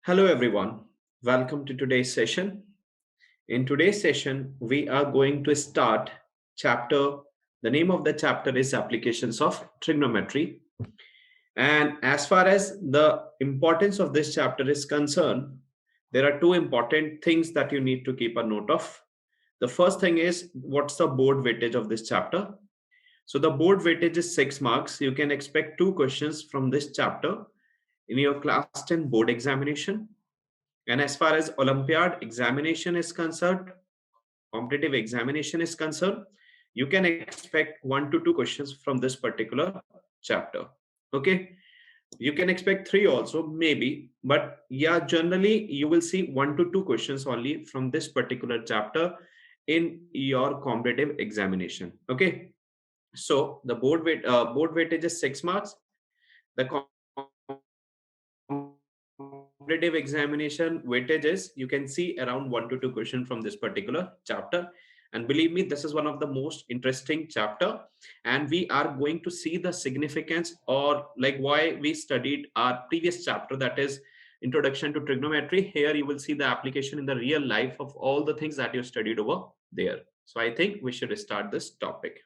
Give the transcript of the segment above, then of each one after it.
Hello everyone, welcome to today's session. In today's session, we are going to start chapter. The name of the chapter is Applications of Trigonometry. And as far as the importance of this chapter is concerned, there are two important things that you need to keep a note of. The first thing is what's the board weightage of this chapter? So the board weightage is 6 marks. You can expect two questions from this chapter in your class 10 board examination. And as far as Olympiad examination is concerned, competitive examination is concerned, you can expect 1 to 2 questions from this particular chapter. Okay. You can expect three also, maybe, but yeah, generally you will see 1 to 2 questions only from this particular chapter in your competitive examination. Okay. So the board weightage is 6 marks. The competitive examination weightages, you can see around 1 to 2 questions from this particular chapter. And believe me, this is one of the most interesting chapter. And we are going to see the significance or like why we studied our previous chapter, that is Introduction to Trigonometry. Here you will see the application in the real life of all the things that you studied over there. So I think we should start this topic.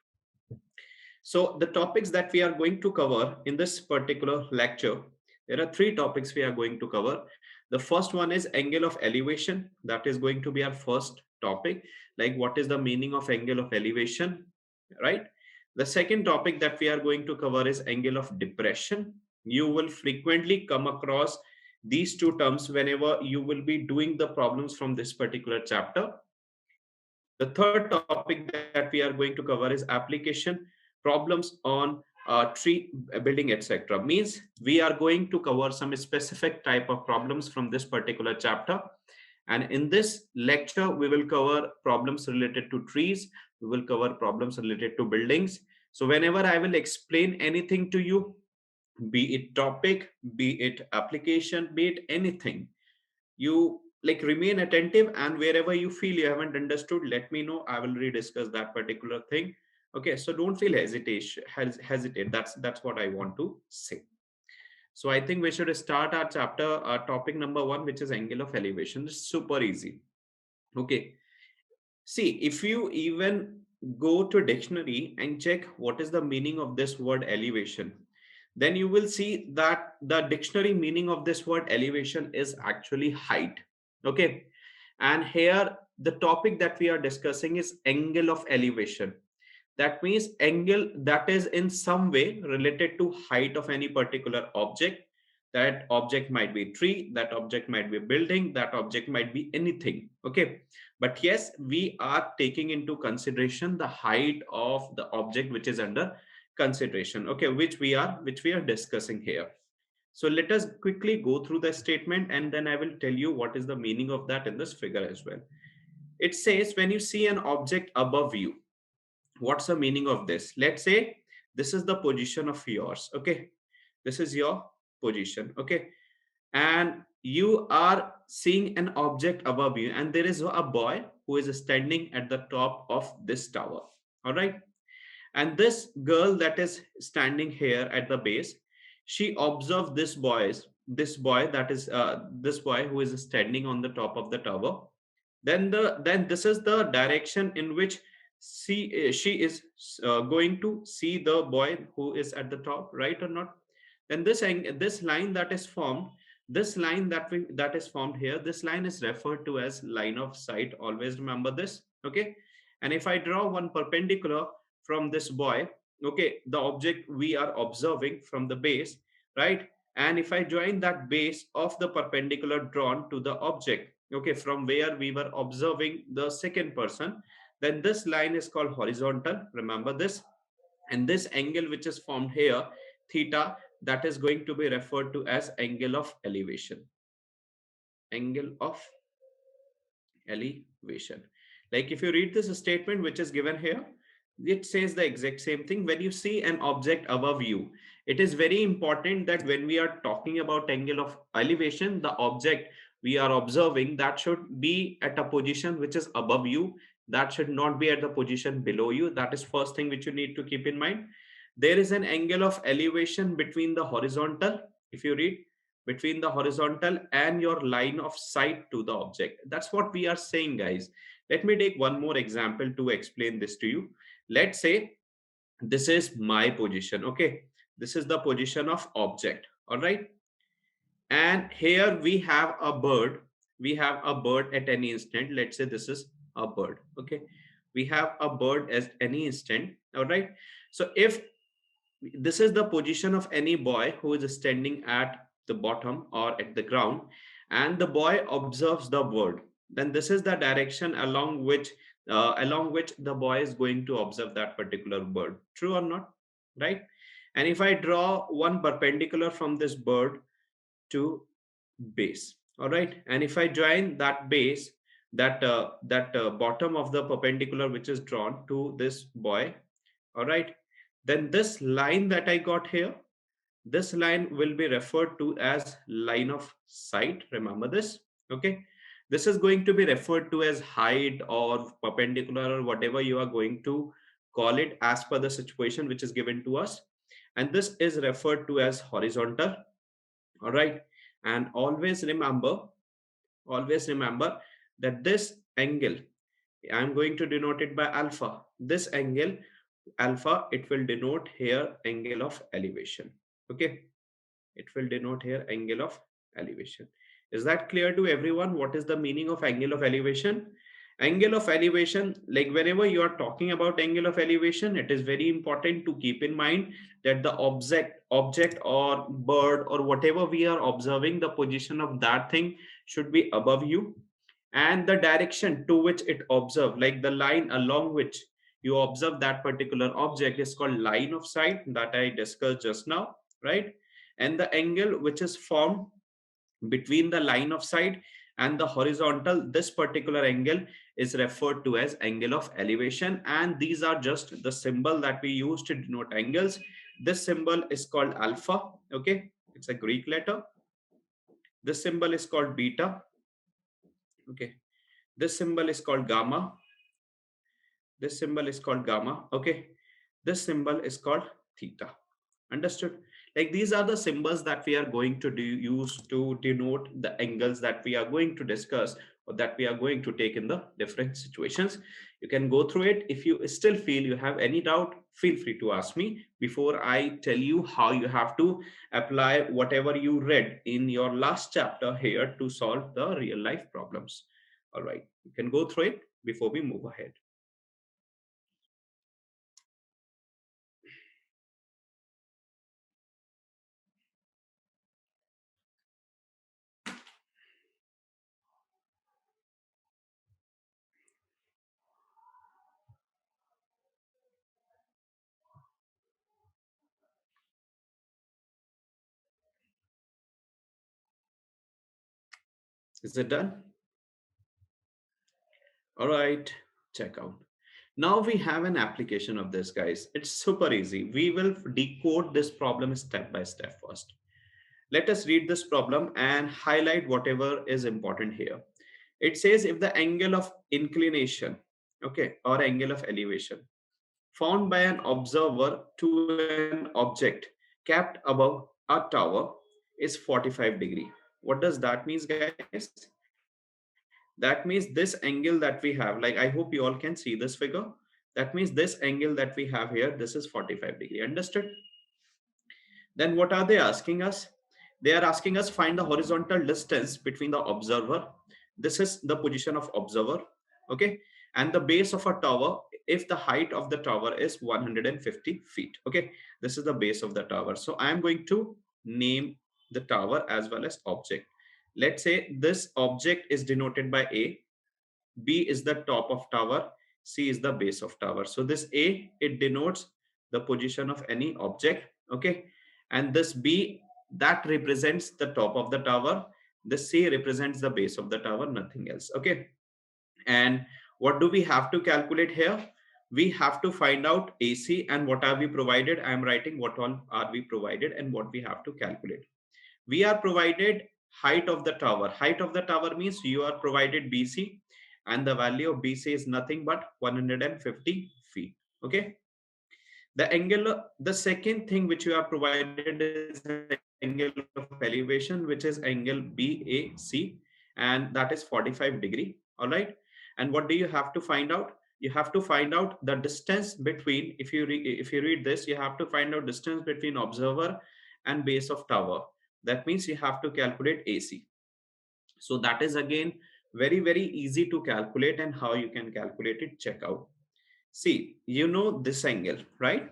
So the topics that we are going to cover in this particular lecture, there are three topics we are going to cover. The first one is angle of elevation. That is going to be our first topic. Like what is the meaning of angle of elevation, right? The second topic that we are going to cover is angle of depression. You will frequently come across these two terms whenever you will be doing the problems from this particular chapter. The third topic that we are going to cover is application problems on tree building, etc. Means we are going to cover some specific type of problems from this particular chapter. And in this lecture, we will cover problems related to trees. We will cover problems related to buildings. So whenever I will explain anything to you, be it topic, be it application, be it anything, you like remain attentive, and wherever you feel you haven't understood, let me know. I will rediscuss that particular thing. Okay, so don't feel hesitate. That's what I want to say. So I think we should start our chapter, topic number 1, which is angle of elevation. It's super easy. Okay, see, if you even go to dictionary and check what is the meaning of this word elevation, then you will see that the dictionary meaning of this word elevation is actually height. Okay. And here the topic that we are discussing is angle of elevation. That means angle that is in some way related to height of any particular object. That object might be tree, that object might be building, that object might be anything. Okay. But yes, we are taking into consideration the height of the object which is under consideration. Okay, which we are discussing here. So let us quickly go through the statement, and then I will tell you what is the meaning of that in this figure as well. It says when you see an object above you, what's the meaning of this? Let's say this is the position of yours. Okay, this is your position. Okay, and you are seeing an object above you, and there is a boy who is standing at the top of this tower. All right. And this girl that is standing here at the base, she observed this boy that is this boy who is standing on the top of the tower. Then this is the direction in which she is going to see the boy who is at the top, right or not? Then this line that is formed, this line that is formed here, this line is referred to as line of sight. Always remember this. Okay. And if I draw one perpendicular from this boy, okay, the object we are observing from the base, right? And if I join that base of the perpendicular drawn to the object, okay, from where we were observing the second person, then this line is called horizontal. Remember this. And this angle which is formed here, theta, that is going to be referred to as angle of elevation. Angle of elevation. Like if you read this statement which is given here, it says the exact same thing. When you see an object above you, it is very important that when we are talking about angle of elevation, the object we are observing, that should be at a position which is above you. That should not be at the position below you. That is first thing which you need to keep in mind. There is an angle of elevation between the horizontal, if you read, between the horizontal and your line of sight to the object. That's what we are saying, guys. Let me take one more example to explain this to you. Let's say this is my position. Okay, this is the position of object. All right, and here we have a bird. We have a bird at any instant. Let's say this is a bird. Okay, we have a bird at any instant. All right, so if this is the position of any boy who is standing at the bottom or at the ground, and the boy observes the bird, then this is the direction along which the boy is going to observe that particular bird. True or not? Right? And if I draw one perpendicular from this bird to base, all right, and if I join that base, that bottom of the perpendicular which is drawn to this boy, all right, then this line that I got here, this line will be referred to as line of sight. Remember this. Okay, this is going to be referred to as height or perpendicular or whatever you are going to call it as per the situation which is given to us, and this is referred to as horizontal. All right, and always remember that this angle, I'm going to denote it by alpha. This angle alpha, it will denote here angle of elevation. Okay, it will denote here angle of elevation. Is that clear to everyone? What is the meaning of angle of elevation? Angle of elevation, like whenever you are talking about angle of elevation, it is very important to keep in mind that the object or bird or whatever we are observing, the position of that thing should be above you, and the direction to which it observe, like the line along which you observe that particular object, is called line of sight, that I discussed just now, right? And the angle which is formed between the line of sight and the horizontal, this particular angle is referred to as angle of elevation, and these are just the symbol that we use to denote angles. This symbol is called alpha. Okay, it's a Greek letter. This symbol is called beta. Okay, this symbol is called gamma. This symbol is called gamma. Okay, this symbol is called theta. Understood? Like these are the symbols that we are going to use to denote the angles that we are going to discuss or that we are going to take in the different situations. You can go through it. If you still feel you have any doubt, feel free to ask me before I tell you how you have to apply whatever you read in your last chapter here to solve the real life problems. All right, you can go through it before we move ahead. Is it done? All right, check out. Now we have an application of this, guys. It's super easy. We will decode this problem step by step first. Let us read this problem and highlight whatever is important here. It says if the angle of inclination, okay, or angle of elevation found by an observer to an object kept above a tower is 45 degree. What does that mean, guys? That means this angle that we have, like I hope you all can see this figure. That means this angle that we have here, this is 45 degree. Understood? Then what are they asking us? They are asking us find the horizontal distance between the observer. This is the position of observer. Okay. And the base of a tower, if the height of the tower is 150 feet. Okay. This is the base of the tower. So I am going to name the tower as well as object. Let's say this object is denoted by A. B is the top of tower, C is the base of tower. So this A, it denotes the position of any object, okay? And this B, that represents the top of the tower. The C represents the base of the tower, nothing else, okay? And what do we have to calculate here? We have to find out AC, and what are we provided? I am writing what all are we provided and what we have to calculate. We are provided height of the tower. Height of the tower means you are provided BC, and the value of BC is nothing but 150 feet. Okay. The angle, the second thing which you are provided is angle of elevation, which is angle BAC, and that is 45 degree. All right. And what do you have to find out? You have to find out the distance between, if you read this, you have to find out distance between observer and base of tower. That means you have to calculate AC. So that is again very easy to calculate, and how you can calculate it, check out. See, you know this angle, right?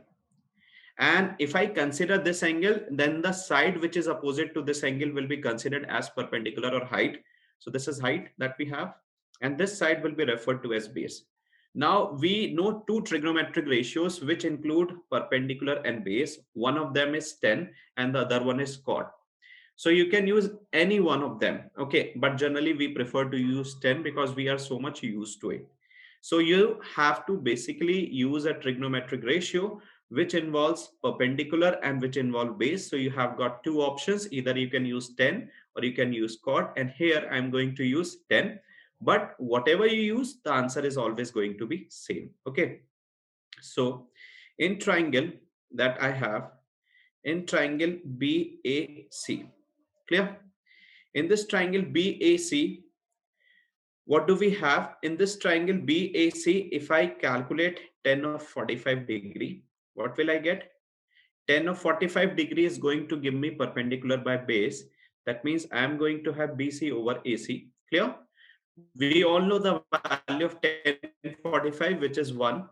And if I consider this angle, then the side which is opposite to this angle will be considered as perpendicular or height. So this is height that we have, and this side will be referred to as base. Now we know two trigonometric ratios which include perpendicular and base. One of them is 10 and the other one is cot. So you can use any one of them, okay, but generally we prefer to use 10 because we are so much used to it. So you have to basically use a trigonometric ratio which involves perpendicular and which involve base. So you have got two options: either you can use 10 or you can use cot, and here I'm going to use 10. But whatever you use, the answer is always going to be same. Okay, so in triangle that I have, in triangle BAC, clear? In this triangle BAC, what do we have? In this triangle BAC, if I calculate 10 of 45 degree, what will I get? 10 of 45 degree is going to give me perpendicular by base. That means I am going to have BC over AC. Clear? We all know the value of 1045, which is 1.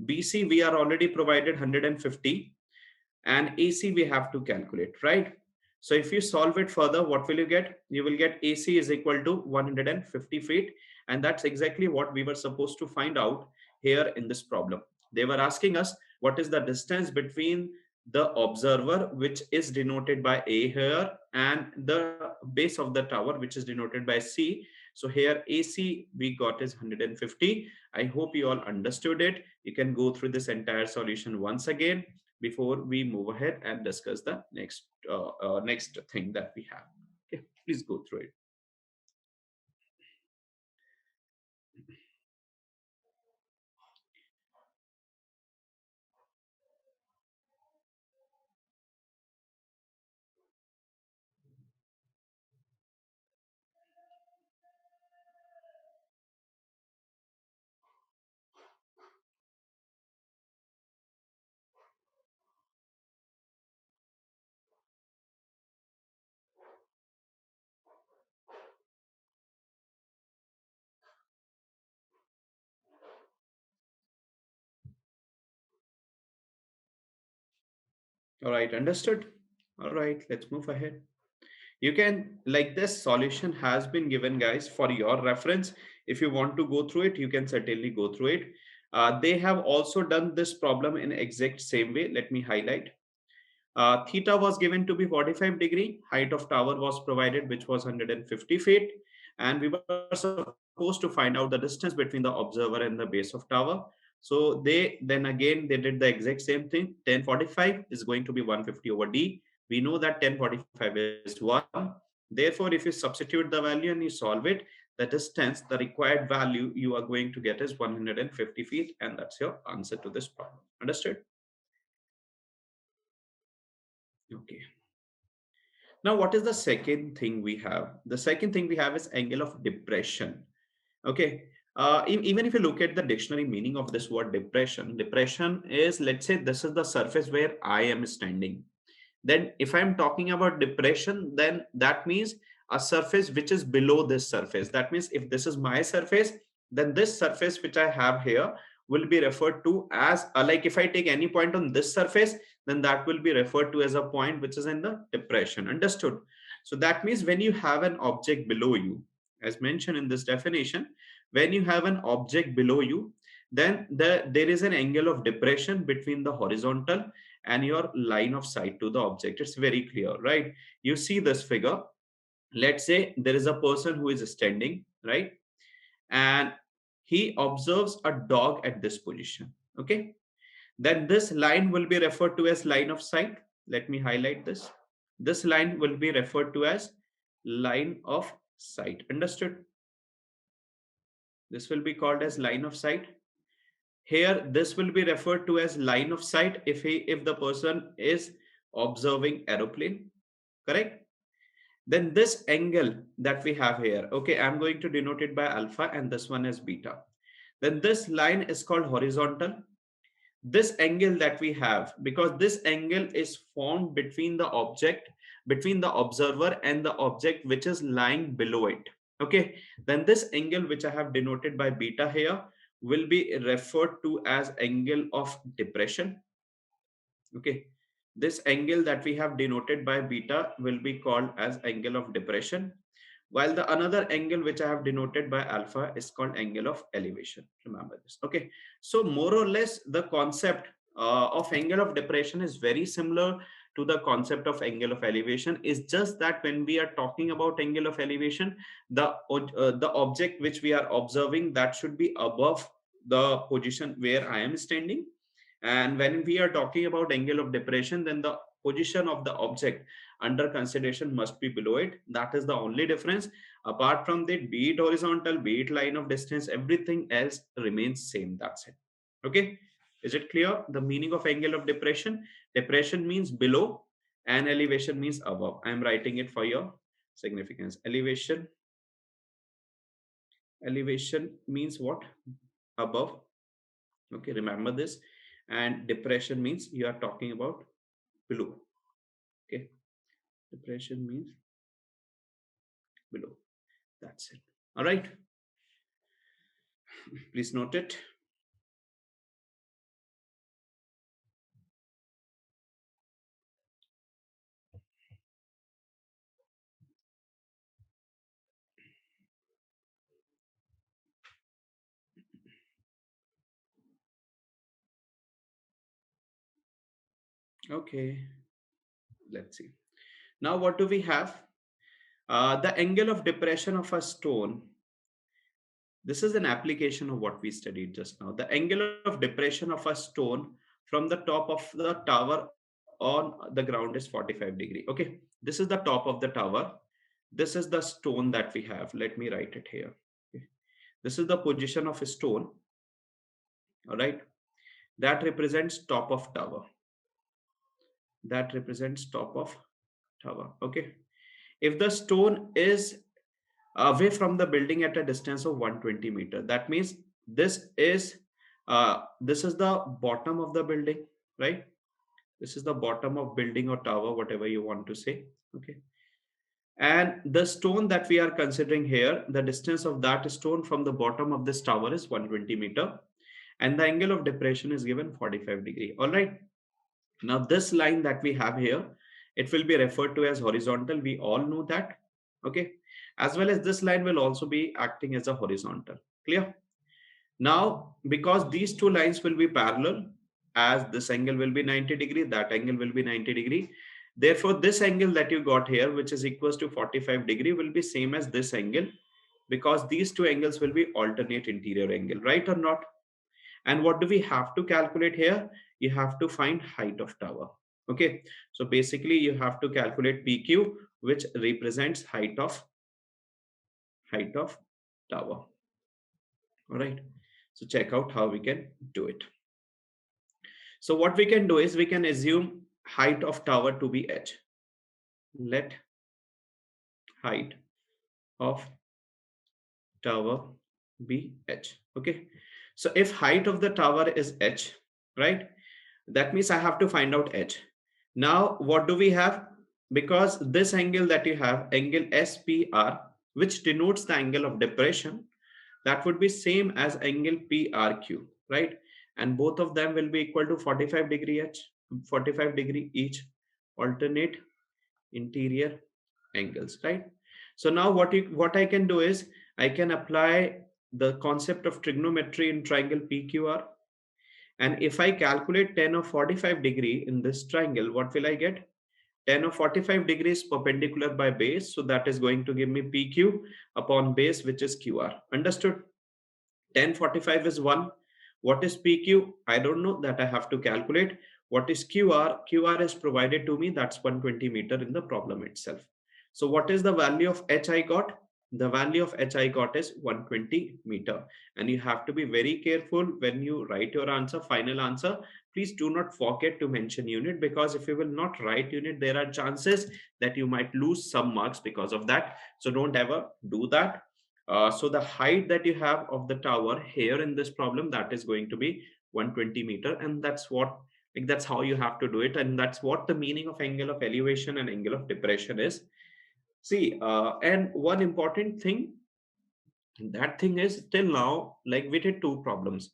BC we are already provided 150, and AC we have to calculate, right? So if you solve it further, what will you get? You will get AC is equal to 150 feet, and that's exactly what we were supposed to find out here in this problem. They were asking us what is the distance between the observer, which is denoted by A here, and the base of the tower, which is denoted by C. So here AC we got is 150. I hope you all understood it. You can go through this entire solution once again before we move ahead and discuss the next thing that we have. Okay, please go through it. All right, understood. All right, let's move ahead. You can, like, this solution has been given, guys, for your reference. If you want to go through it, you can certainly go through it. They have also done this problem in exact same way. Let me highlight. Theta was given to be 45 degree. Height of tower was provided, which was 150 feet. And we were supposed to find out the distance between the observer and the base of tower. So they did the exact same thing. 1045 is going to be 150 over D. We know that 1045 is 1. Therefore, if you substitute the value and you solve it, the distance, the required value you are going to get is 150 feet. And that's your answer to this problem. Understood? Okay. Now, what is the second thing we have? The second thing we have is angle of depression. Okay. Even if you look at the dictionary meaning of this word depression, depression is, let's say, this is the surface where I am standing. Then if I'm talking about depression, then that means a surface which is below this surface. That means if this is my surface, then this surface which I have here will be referred to as, like if I take any point on this surface, then that will be referred to as a point which is in the depression. Understood? So that means when you have an object below you, as mentioned in this definition, when you have an object below you, then there is an angle of depression between the horizontal and your line of sight to the object. It's very clear, right? You see this figure. Let's say there is a person who is standing, right? And he observes a dog at this position. Okay. Then this line will be referred to as line of sight. Let me highlight this. This line will be referred to as line of sight. Understood? This will be called as line of sight. Here, this will be referred to as line of sight if the person is observing aeroplane. correct? Then this angle that we have here, okay, I'm going to denote it by alpha and this one as beta. Then this line is called horizontal. This angle that we have, because this angle is formed between the object, between the observer and the object which is lying below it. Okay, then this angle which I have denoted by beta here will be referred to as angle of depression. Okay, this angle that we have denoted by beta will be called as angle of depression, while the another angle which I have denoted by alpha is called angle of elevation. Remember this. Okay, so more or less the concept of angle of depression is very similar to the concept of angle of elevation. Is just that when we are talking about angle of elevation, the object which we are observing, that should be above the position where I am standing, and when we are talking about angle of depression, then the position of the object under consideration must be below it. That is the only difference. Apart from that, be it horizontal, be it line of distance, everything else remains same. That's it. Okay. Is it clear? The meaning of angle of depression? Depression means below and elevation means above. I am writing it for your significance. Elevation means what? Above. Okay, remember this. And depression means you are talking about below. Okay, depression means below. That's it. All right, please note it. Okay, let's see. Now, what do we have? The angle of depression of a stone. This is an application of what we studied just now. The angle of depression of a stone from the top of the tower on the ground is 45 degree. Okay, this is the top of the tower. This is the stone that we have. Let me write it here. Okay. This is the position of a stone. All right, that represents top of tower. That represents top of tower. Okay, if the stone is away from the building at a distance of 120 meter, that means this is the bottom of the building, right? This is the bottom of building or tower, whatever you want to say. Okay, and the stone that we are considering here, the distance of that stone from the bottom of this tower is 120 meter, and the angle of depression is given 45 degree. All right, now this line that we have here, it will be referred to as horizontal. We all know that. Okay, as well as this line will also be acting as a horizontal. Clear? Now, because these two lines will be parallel, as this angle will be 90 degree, that angle will be 90 degree. Therefore, this angle that you got here, which is equals to 45 degree, will be same as this angle, because these two angles will be alternate interior angle, right or not? And what do we have to calculate here? You have to find height of tower. Okay, so basically you have to calculate PQ, which represents height of tower. All right, so check out how we can do it. So what we can do is we can assume height of tower to be h. Let height of tower be h. Okay, so if height of the tower is h, right, that means I have to find out h. Now what do we have? Because this angle that you have, angle SPR, which denotes the angle of depression, that would be same as angle PRQ, right? And both of them will be equal to 45 degree h, 45 degree each, alternate interior angles, right? So now what I can do is I can apply the concept of trigonometry in triangle PQR. And if I calculate tan of 45 degree in this triangle, what will I get? Tan of 45 degrees perpendicular by base. So that is going to give me PQ upon base, which is QR. Understood? Tan 45 is 1. What is PQ? I don't know, that I have to calculate. What is QR? QR is provided to me. That's 120 meter in the problem itself. So what is the value of H I got? The value of h I got is 120 meter. And you have to be very careful when you write your answer, final answer. Please do not forget to mention unit, because if you will not write unit, there are chances that you might lose some marks because of that. So don't ever do that. So the height that you have of the tower here in this problem, that is going to be 120 meter. And that's what, like, that's how you have to do it. And that's what the meaning of angle of elevation and angle of depression is. See, and one important thing, that thing is, till now, like, we did two problems.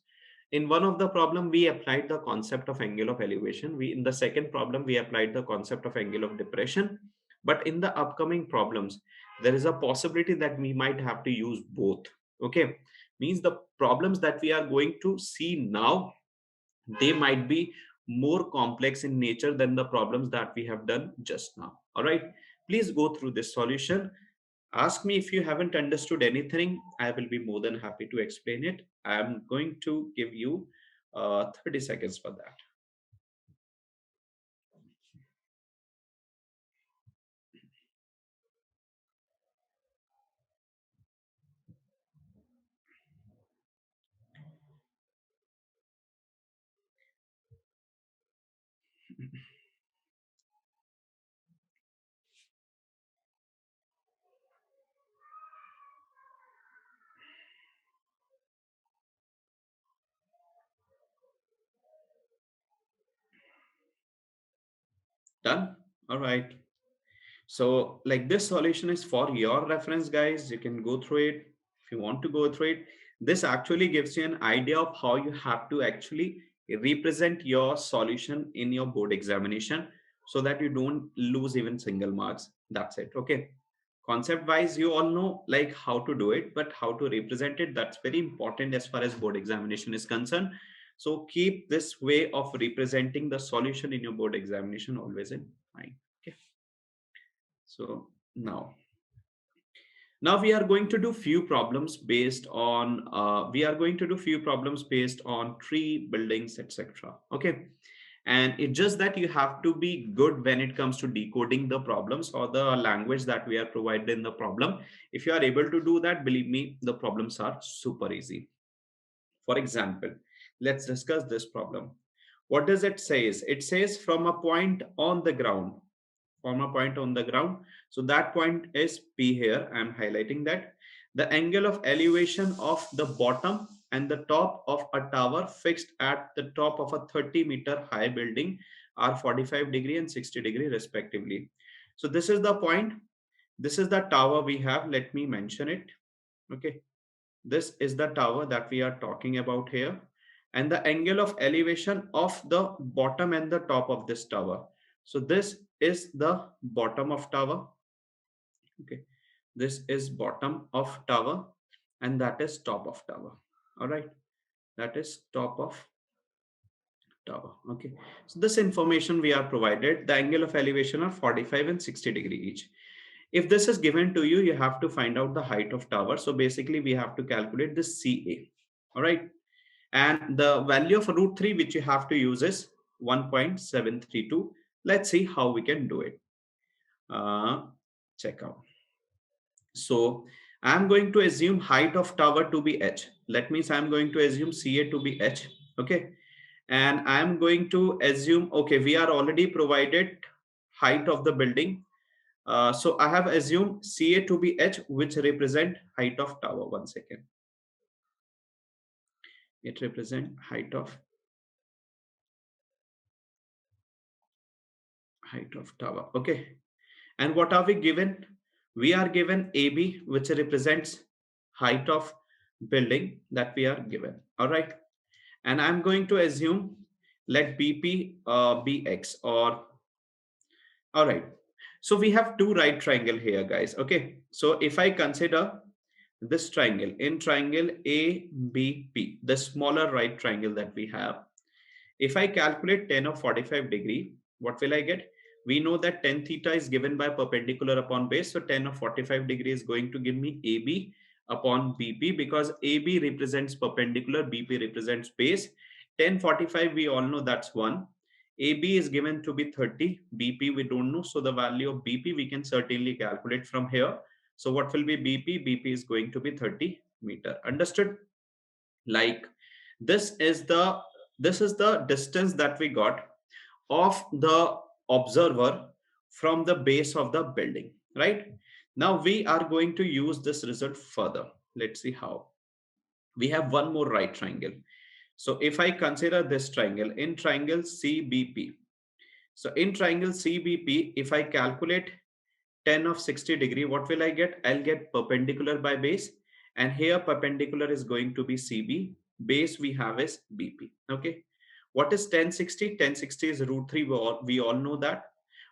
In one of the problem, we applied the concept of angle of elevation. In the second problem, we applied the concept of angle of depression. But in the upcoming problems, there is a possibility that we might have to use both. Okay, means the problems that we are going to see now, they might be more complex in nature than the problems that we have done just now. All right, please go through this solution. Ask me if you haven't understood anything. I will be more than happy to explain it. I'm going to give you 30 seconds for that. Done? All right. So, like, this solution is for your reference, guys. You can go through it if you want to go through it. This actually gives you an idea of how you have to actually represent your solution in your board examination, so that you don't lose even single marks. That's it. Okay. Concept wise, you all know like how to do it, but how to represent it, that's very important as far as board examination is concerned. So keep this way of representing the solution in your board examination always in mind. Okay. So now we are going to do few problems based on tree, buildings, etc. Okay. And it's just that you have to be good when it comes to decoding the problems or the language that we are provided in the problem. If you are able to do that, believe me, the problems are super easy. For example, let's discuss this problem. What does it say? It says from a point on the ground, from a point on the ground. So that point is P here. I'm highlighting that. The angle of elevation of the bottom and the top of a tower fixed at the top of a 30-meter high building are 45-degree and 60-degree respectively. So this is the point. This is the tower we have. Let me mention it. Okay. This is the tower that we are talking about here. And the angle of elevation of the bottom and the top of this tower. So this is the bottom of tower. Okay. This is bottom of tower, and that is top of tower. All right. That is top of tower. Okay. So this information we are provided, the angle of elevation are 45 and 60-degree each. If this is given to you, you have to find out the height of tower. So basically we have to calculate the CA. All right. And the value of root 3 which you have to use is 1.732. Let's see how we can do it. Check out. So I'm going to assume height of tower to be h. That means I'm going to assume CA to be h. Okay. And I'm going to assume, okay, we are already provided height of the building. So I have assumed CA to be h, which represent height of tower. 1 second. It represent height of tower. Okay. And what are we given? We are given AB, which represents height of building that we are given. All right. And I'm going to assume let BP be X, or all right. So we have two right triangle here, guys. Okay. So if I consider this triangle in triangle ABP, the smaller right triangle that we have, if I calculate 10 of 45-degree, what will I get? We know that 10 theta is given by perpendicular upon base. So 10 of 45-degree is going to give me AB upon BP, because AB represents perpendicular, BP represents base. 1045, we all know that's 1. AB is given to be 30. BP we don't know. So the value of BP we can certainly calculate from here. So what will be BP? BP is going to be 30 meter. Understood? Like this is the distance that we got of the observer from the base of the building, right? Now we are going to use this result further. Let's see how. We have one more right triangle. So if I consider this triangle in triangle CBP, so in triangle CBP, if I calculate 10 of 60 degree, what will I get? I'll get perpendicular by base, and here perpendicular is going to be CB, base we have is BP. Okay, what is 1060? 1060 is root 3. We all know that.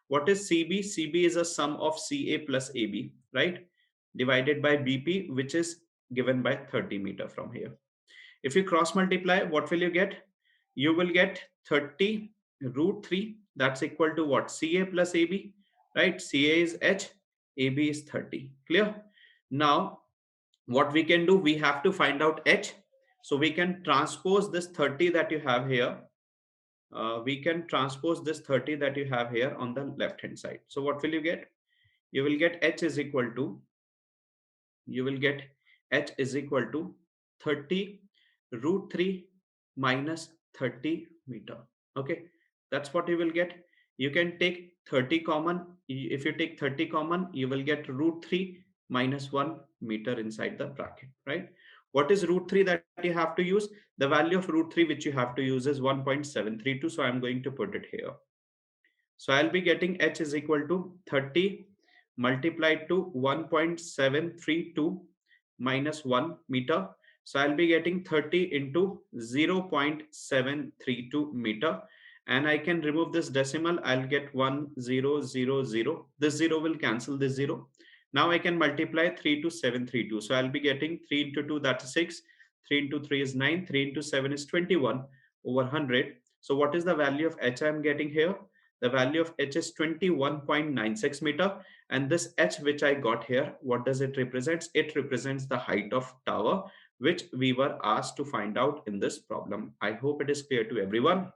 What is CB? CB is a sum of CA plus AB, right, divided by BP, which is given by 30 meter from here. If you cross multiply, what will you get? You will get 30 root 3. That's equal to what? CA plus AB, right? CA is H, AB is 30. Clear? Now, what we can do, we have to find out H. So we can transpose this 30 that you have here. We can transpose this 30 that you have here on the left hand side. So what will you get? You will get H is equal to, you will get H is equal to 30 root 3 minus 30 meter. Okay, that's what you will get. You can take 30 common. If you take 30 common, you will get root 3 minus 1 meter inside the bracket, right? What is root 3 that you have to use? The value of root 3 which you have to use is 1.732. So I'm going to put it here. So I'll be getting H is equal to 30 multiplied to 1.732 minus 1 meter. So I'll be getting 30 into 0.732 meter. And I can remove this decimal. I'll get 1000. This 0 will cancel this 0. Now I can multiply 3 to 732. So I'll be getting 3 into 2, that's 6. 3 into 3 is 9. 3 into 7 is 21 over 100. So what is the value of H I'm getting here? The value of H is 21.96 meter. And this H which I got here, what does it represent? It represents the height of tower, which we were asked to find out in this problem. I hope it is clear to everyone.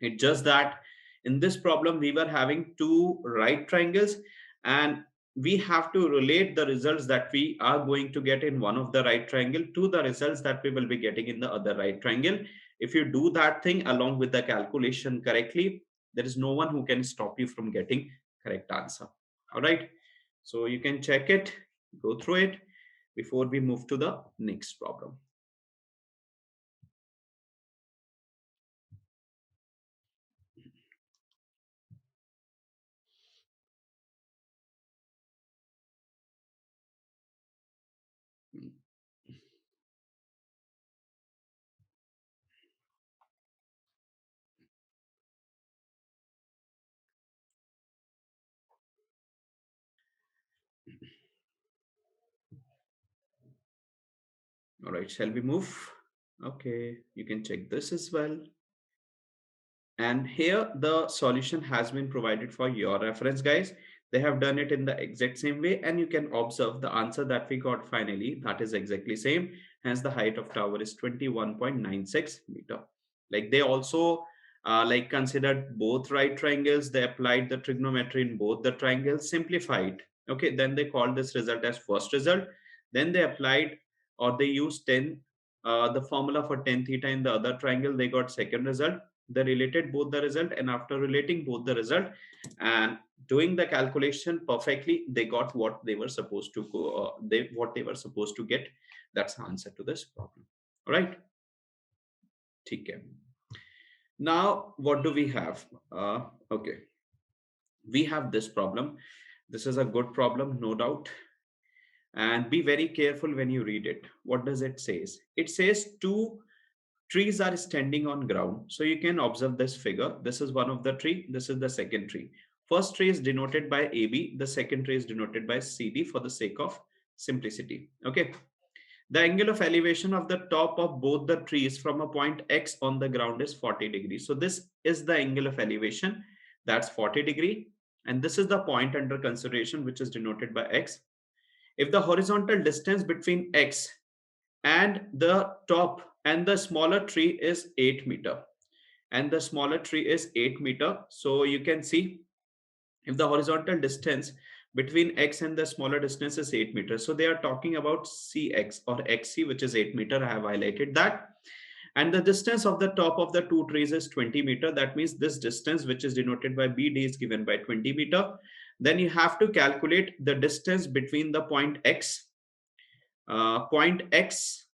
It's just that in this problem, we were having two right triangles, and we have to relate the results that we are going to get in one of the right triangle to the results that we will be getting in the other right triangle. If you do that thing along with the calculation correctly, there is no one who can stop you from getting correct answer. All right. So you can check it, go through it before we move to the next problem. All right, shall we move? Okay, you can check this as well. And here the solution has been provided for your reference, guys. They have done it in the exact same way, and you can observe the answer that we got finally, that is exactly same. Hence the height of tower is 21.96 meter. Like they also like considered both right triangles. They applied the trigonometry in both the triangles, simplified. Okay, then they called this result as first result. Then they applied, or they used 10 the formula for 10 theta in the other triangle. They got second result. They related both the result, and after relating both the result and doing the calculation perfectly, they got what they were supposed to go, what they were supposed to get. That's the answer to this problem. All right. Okay. Now what do we have? Okay, we have this problem. This is a good problem, no doubt. And be very careful when you read it. What does it says? It says two trees are standing on ground. So you can observe this figure. This is one of the tree. This is the second tree. First tree is denoted by AB. The second tree is denoted by CD for the sake of simplicity. Okay. The angle of elevation of the top of both the trees from a point X on the ground is 40 degrees. So this is the angle of elevation. That's 40 degree. And this is the point under consideration, which is denoted by X. If the horizontal distance between X and the top and the smaller tree is 8 meter, and the smaller tree is 8 meter, so you can see if the horizontal distance between x and the smaller distance is 8 meters. So they are talking about cx or xc, which is 8 meter. I have highlighted that. And the distance of the top of the two trees is 20 meter. That means this distance, which is denoted by BD, is given by 20 meter. Then you have to calculate the distance between the point x,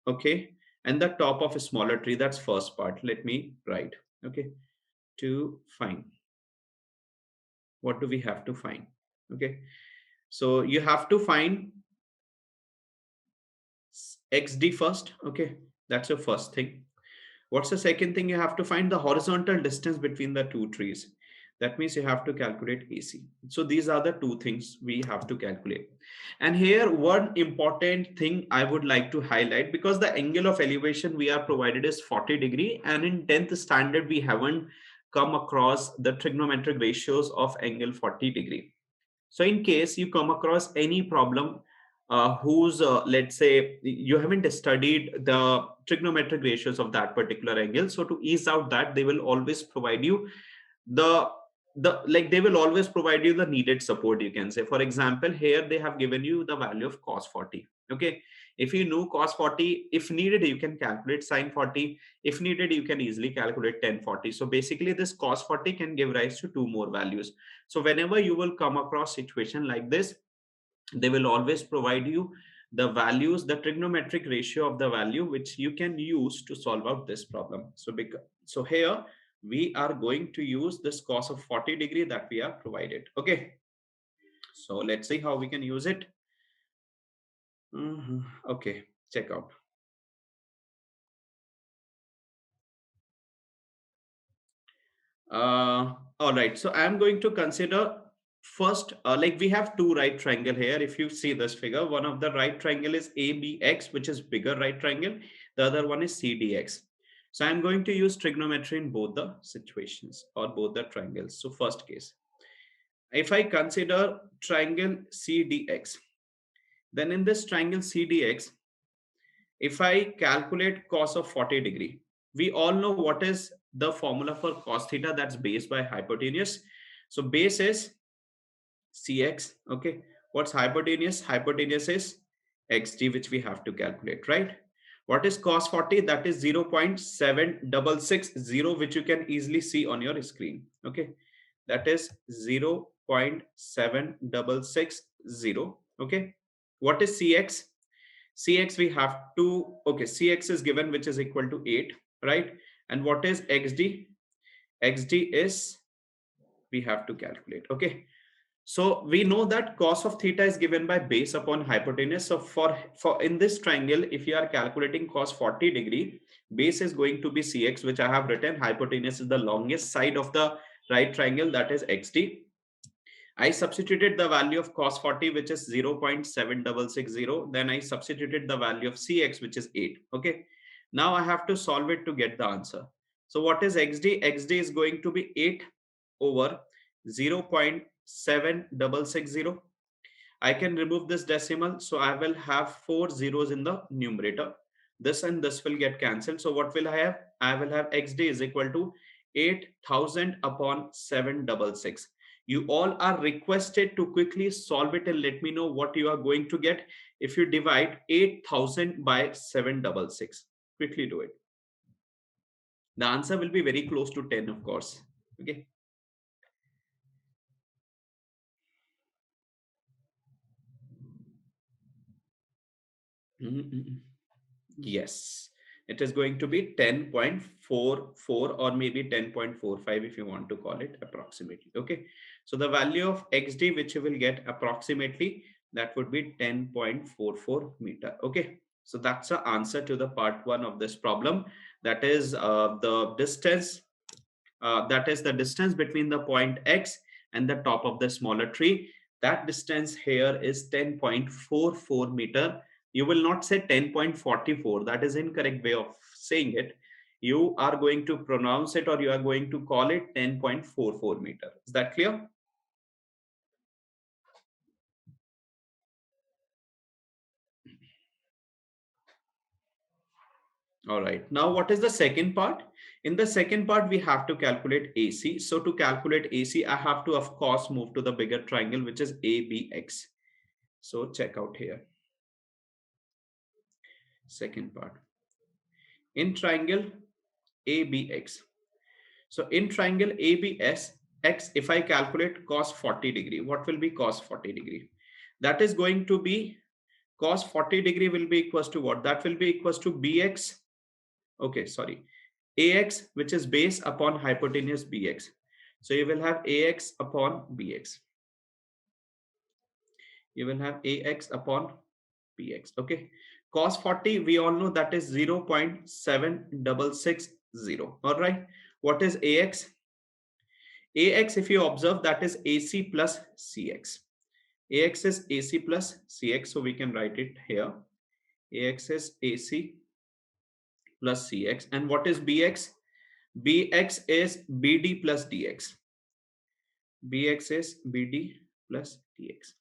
okay, and the top of a smaller tree. That's first part. Let me write, okay, to find. What do we have to find? Okay, so you have to find xd first. Okay, that's your first thing. What's the second thing? You have to find the horizontal distance between the two trees. That means you have to calculate AC. So these are the two things we have to calculate. And here, one important thing I would like to highlight, because the angle of elevation we are provided is 40 degree, and in 10th standard, we haven't come across the trigonometric ratios of angle 40 degree. So in case you come across any problem whose, let's say, you haven't studied the trigonometric ratios of that particular angle. So to ease out that, they will always provide you the they will always provide you the needed support, you can say. For example, here they have given you the value of cos 40. Okay, if you know cos 40, if needed you can calculate sin 40. If needed you can easily calculate tan 40. So basically this cos 40 can give rise to two more values. So whenever you will come across situation like this, they will always provide you the values, the trigonometric ratio of the value, which you can use to solve out this problem. So here we are going to use this cos of 40 degree that we are provided. Okay, so let's see how we can use it. Okay, check out. All right, so I'm going to consider first, we have two right triangle here. If you see this figure, one of the right triangle is ABX, which is bigger right triangle. The other one is CDX. So I'm going to use trigonometry in both the situations or both the triangles. So first case, if I consider triangle CDX, then in this triangle CDX, if I calculate cos of 40 degree, we all know what is the formula for cos theta. That's base by hypotenuse. So base is cx. Okay, what's hypotenuse? Hypotenuse is xd, which we have to calculate, right? What is cos 40? That is 0.7660, which you can easily see on your screen. Okay, that is 0.7660. Okay, what is cx? Cx we have to, okay, Cx is given, which is equal to 8, right? And what is xd? Xd is, we have to calculate. Okay, so we know that cos of theta is given by base upon hypotenuse. So for in this triangle, if you are calculating cos 40 degree, base is going to be Cx, which I have written. Hypotenuse is the longest side of the right triangle, that is xd. I substituted the value of cos 40, which is 0.7660. Then I substituted the value of Cx, which is 8. Okay. Now I have to solve it to get the answer. So what is xd? Xd is going to be 8 over 0.7660. I can remove this decimal. So I will have 4 zeros in the numerator. This and this will get cancelled. So what will I have? I will have xd is equal to 8,000 upon 766. You all are requested to quickly solve it and let me know what you are going to get if you divide 8,000 by 766. Quickly do it. The answer will be very close to 10, of course. Okay. Yes, it is going to be 10.44 or maybe 10.45 if you want to call it approximately. Okay, so the value of xd which you will get approximately, that would be 10.44 meter. Okay, so that's the answer to the part 1 of this problem. That is the distance, that is the distance between the point x and the top of the smaller tree. That distance here is 10.44 meter. You will not say 10.44. That is incorrect way of saying it. You are going to pronounce it, or you are going to call it 10.44 meter. Is that clear? All right. Now, what is the second part? In the second part, we have to calculate AC. So to calculate AC, I have to, of course, move to the bigger triangle, which is ABX. So check out here. Second part. In triangle ABX. So in triangle ABS, X, if I calculate cos 40 degree, what will be cos 40 degree? That is going to be cos 40 degree will be equals to what? That will be equals to BX. Okay, sorry. AX, which is base upon hypotenuse BX. So you will have AX upon BX. You will have AX upon BX. Okay. Cos 40, we all know that is 0.7660. All right. What is AX? AX, if you observe, that is AC plus CX. AX is AC plus CX. So we can write it here. AX is AC plus CX. And what is BX? BX is BD plus DX. BX is BD plus DX.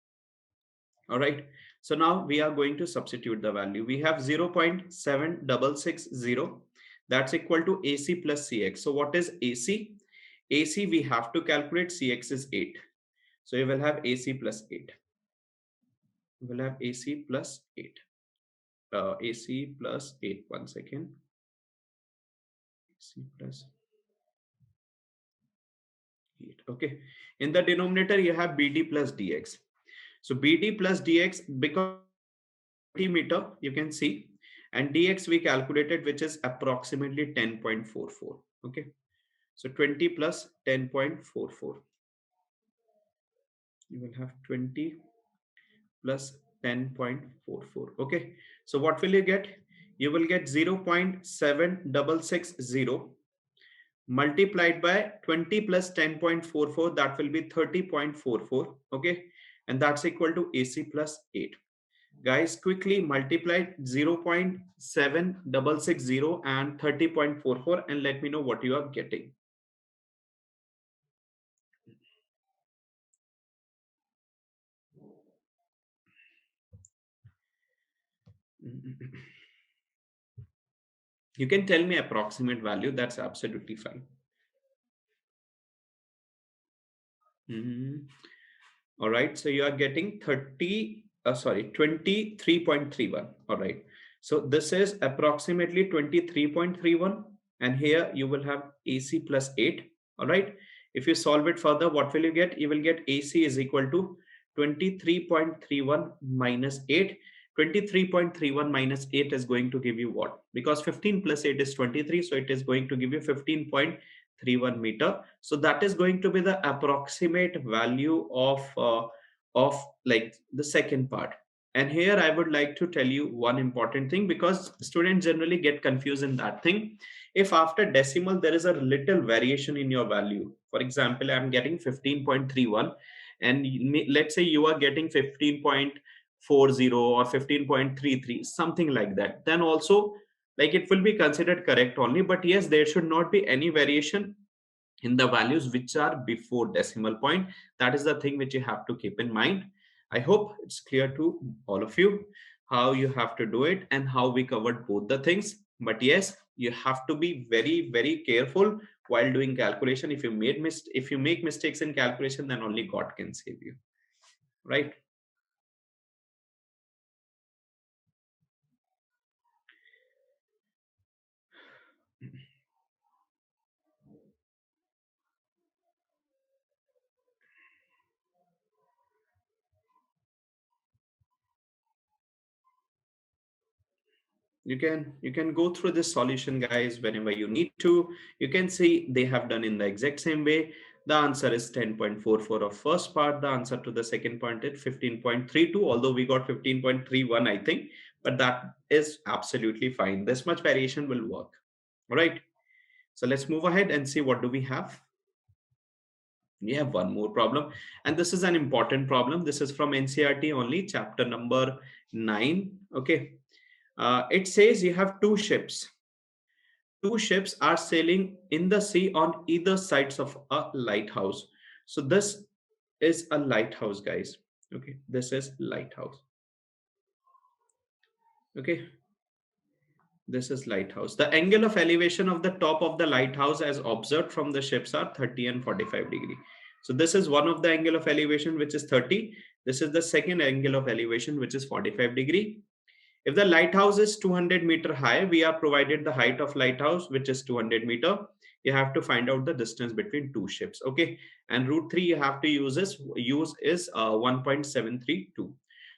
All right. So now we are going to substitute the value. We have 0.7660. That's equal to AC plus CX. So what is AC? AC we have to calculate. CX is 8. So you will have AC plus 8. You will have AC plus 8. AC plus 8. 1 second. AC plus 8. Okay. In the denominator, you have BD plus DX. So BD plus DX, because meter, you can see, and dx we calculated, which is approximately 10.44. Okay, so 20 plus 10.44, you will have 20 plus 10.44. Okay, so what will you get? You will get 0.7660 multiplied by 20 plus 10.44, that will be 30.44. Okay, and that's equal to AC plus 8. Guys, quickly multiply 0.7660 and 30.44 and let me know what you are getting. You can tell me approximate value. That's absolutely fine. All right. So you are getting 23.31. All right. So this is approximately 23.31. And here you will have AC plus 8. All right. If you solve it further, what will you get? You will get AC is equal to 23.31 minus 8. 23.31 minus 8 is going to give you what? Because 15 plus 8 is 23. So it is going to give you 15.31 meter. So that is going to be the approximate value of like the second part. And here I would like to tell you one important thing, because students generally get confused in that thing. If after decimal there is a little variation in your value, for example, I'm getting 15.31 and let's say you are getting 15.40 or 15.33, something like that, then also like it will be considered correct only. But yes, there should not be any variation in the values which are before decimal point. That is the thing which you have to keep in mind. I hope it's clear to all of you how you have to do it and how we covered both the things. But yes, you have to be very, very careful while doing calculation. If you make mistakes in calculation, then only God can save you, right? You can go through this solution, guys, whenever you need to. You can see they have done in the exact same way. The answer is 10.44 of first part. The answer to the second point is 15.32, although we got 15.31, I think, but that is absolutely fine. This much variation will work. All right, so let's move ahead and see what do we have. We have one more problem, and this is an important problem. This is from NCERT only, chapter number 9. Okay, it says you have two ships. Two ships are sailing in the sea on either sides of a lighthouse. So this is a lighthouse, guys. Okay, this is lighthouse. Okay, This is lighthouse. The angle of elevation of the top of the lighthouse as observed from the ships are 30 and 45 degree. So this is one of the angle of elevation which is 30. This is the second angle of elevation which is 45 degree. If the lighthouse is 200-meter high, we are provided the height of lighthouse which is 200 meter. You have to find out the distance between two ships. Okay, and root 3 you have to use is 1.732.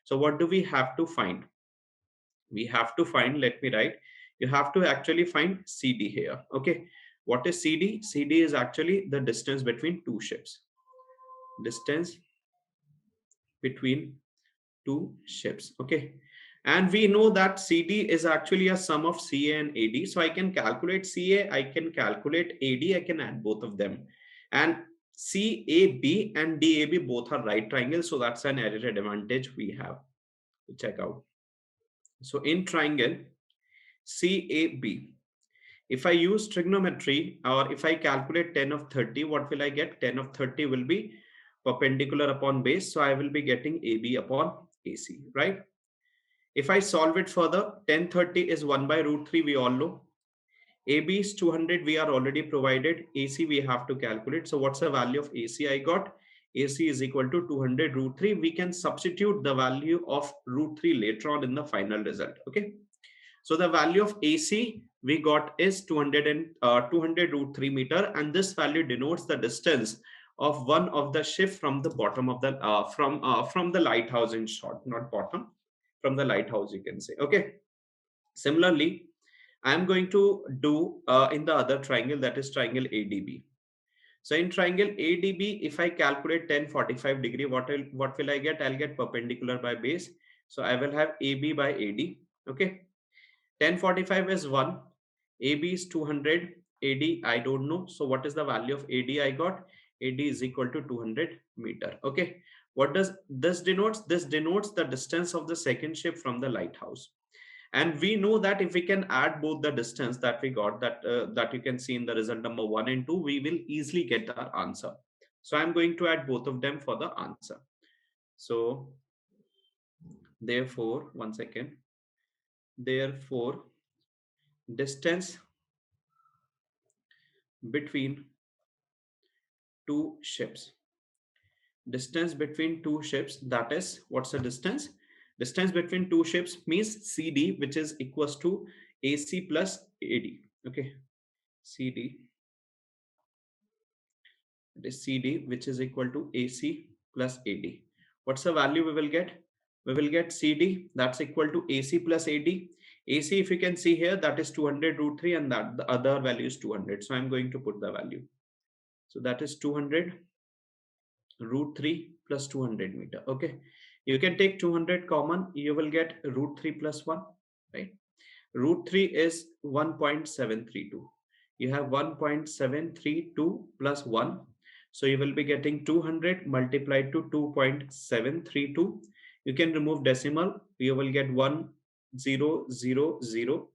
So what do we have to find? We have to find, let me write, you have to actually find CD here. Okay, what is CD? CD is actually the distance between two ships. Distance between two ships. Okay, and we know that CD is actually a sum of CA and AD. So I can calculate CA, I can calculate AD, I can add both of them. And CAB and DAB both are right triangles, so that's an added advantage we have to check out. So in triangle CAB, if I use trigonometry or if I calculate 10 of 30, what will I get? 10 of 30 will be perpendicular upon base. So I will be getting AB upon AC, right? If I solve it further, 1030 is 1 by root 3, we all know. AB is 200, we are already provided. AC we have to calculate. So what's the value of AC I got? AC is equal to 200 root 3. We can substitute the value of root 3 later on in the final result. Okay. So the value of AC we got is 200 root 3 meter, and this value denotes the distance of one of the ship from the bottom of the from the lighthouse, in short, not bottom, from the lighthouse you can say. Okay. Similarly, I am going to do in the other triangle, that is triangle ADB. So in triangle ADB, if I calculate 1045 degree, what will I get? I'll get perpendicular by base. So I will have AB by AD. Okay. 1045 is 1, AB is 200, AD I don't know. So what is the value of AD I got? AD is equal to 200 meter. Okay. What does this denotes? This denotes the distance of the second ship from the lighthouse. And we know that if we can add both the distance that we got, that you can see in the result number 1 and 2, we will easily get our answer. So I'm going to add both of them for the answer. So therefore, one second. Therefore, distance between two ships. Distance between two ships, that is, what's the distance? Distance between two ships means CD, which is equals to AC plus AD. Okay, CD, it is CD, which is equal to AC plus AD. What's the value we will get? We will get CD, that's equal to AC plus AD. AC, if you can see here, that is 200 root 3, and that the other value is 200. So I'm going to put the value. So that is 200 root 3 plus 200 meter. Okay, you can take 200 common, you will get root 3 plus 1, right? Root 3 is 1.732. You have 1.732 plus 1. So you will be getting 200 multiplied to 2.732. You can remove decimal. You will get 1000,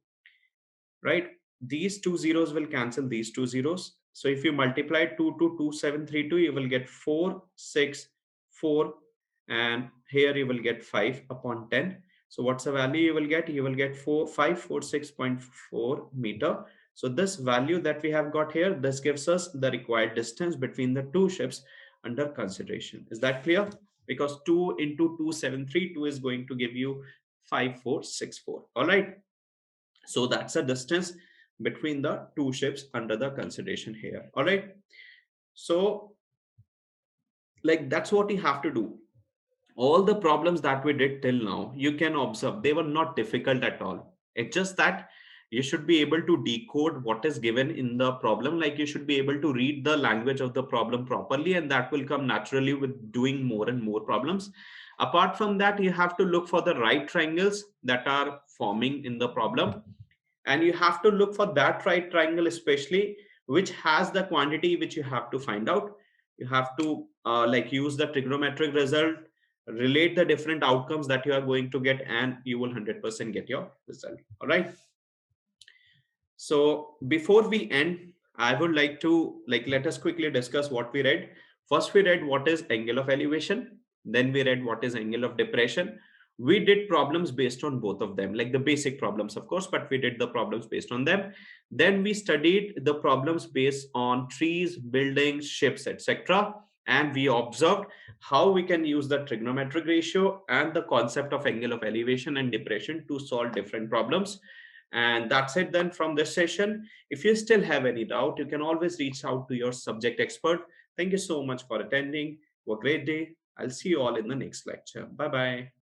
right? These two zeros will cancel these two zeros. So if you multiply 2 to 2732, you will get 464, and here you will get 5 upon 10. So what's the value you will get? You will get 546.4 meter. So this value that we have got here, this gives us the required distance between the two ships under consideration. Is that clear? Because 2 into 2732 is going to give you 5464. All right. So that's the distance between the two ships under the consideration here. All right. So like that's what you have to do. All the problems that we did till now, you can observe they were not difficult at all. It's just that you should be able to decode what is given in the problem. Like you should be able to read the language of the problem properly, and that will come naturally with doing more and more problems. Apart from that, you have to look for the right triangles that are forming in the problem, and you have to look for that right triangle especially which has the quantity which you have to find out. You have to like use the trigonometric result, relate the different outcomes that you are going to get, and you will 100% get your result. All right. So before we end, I would like to let us quickly discuss what we read. First, we read what is angle of elevation. Then we read what is angle of depression. We did problems based on both of them, like the basic problems, of course, but we did the problems based on them. Then we studied the problems based on trees, buildings, ships, etc. And we observed how we can use the trigonometric ratio and the concept of angle of elevation and depression to solve different problems. And that's it then from this session. If you still have any doubt, you can always reach out to your subject expert. Thank you so much for attending. Have a great day. I'll see you all in the next lecture. Bye bye.